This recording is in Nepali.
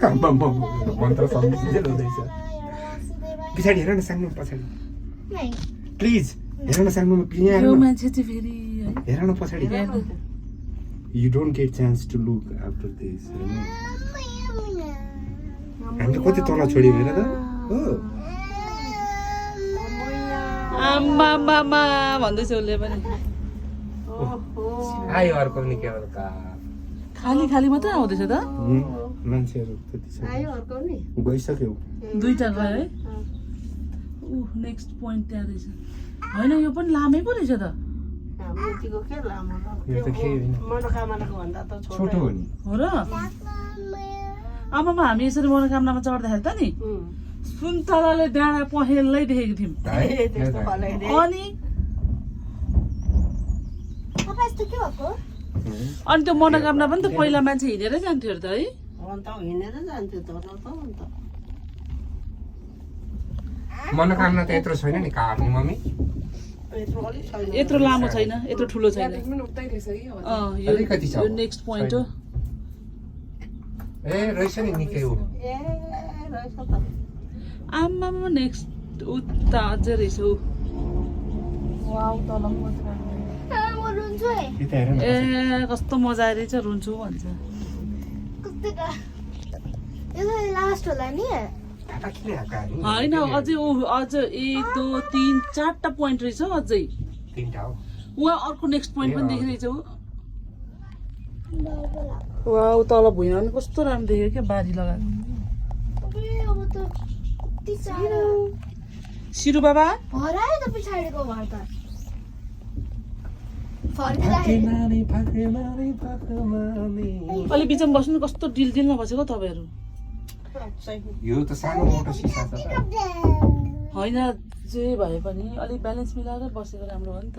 मन्त्र सम्झिँदै हुँदैछ पछाडि हेर न साङ्नु पछाडि प्लिज हेर न साङ्नुमा यहाँ यो मान्छे चाहिँ फेरि हेर न पछाडि you don't get chance to look after this हामीले कति तल छोड्यौँ हेर त हो आम्मा मामा भन्दैछ उसले पनि आयो अर्को पनि के भन्छ खाली खाली मात्रै आउँदैछ त मान्छेहरू त्यति छ गइसक्यो दुईटा गयो है नेक्स्ट पोइन्ट त्यहाँ रहेछ होइन यो पनि लामै पो रहेछ त यो त केही होइन छोटो हो नि हो र आमामा हामी यसरी मनोकामनामा चढ्दाखेरि त नि सुन्तलाले डाँडा पहेँलै देखेको थियौँ अनि अनि त्यो मनोकामना पनि त पहिला मान्छे हिँडेरै जान्थ्यो अरे त है मनोकामना त यत्रो छैन नि काट्ने मम्मी यत्रो लामो छैन यत्रो ठुलो छैन अलिकति छ यो नेक्स्ट पोइन्ट हो ए रहेछ नि निकै हो आमामा नेक्स्ट उता अझै रहेछ ऊ ए कस्तो मजा आइरहेछ रुन्छु भन्छ होइन अझै ऊ अझ 1 2 3 4टा पोइन्ट रहेछ हौ अझै उहाँ अर्को नेक्स्ट पोइन्ट पनि देखिरहेछ ऊ वा ऊ तल भुइँमा पनि कस्तो राम्रो देख्यो क्या बारी लगाएको सिरु बाबा अलि बिचमा बस्नु कस्तो डिल डिलमा बसेको तपाईँहरू यो त सानो मोटो सिसा छ त होइन जे भए पनि अलिक ब्यालेन्स मिलाएर बसेको राम्रो हो नि त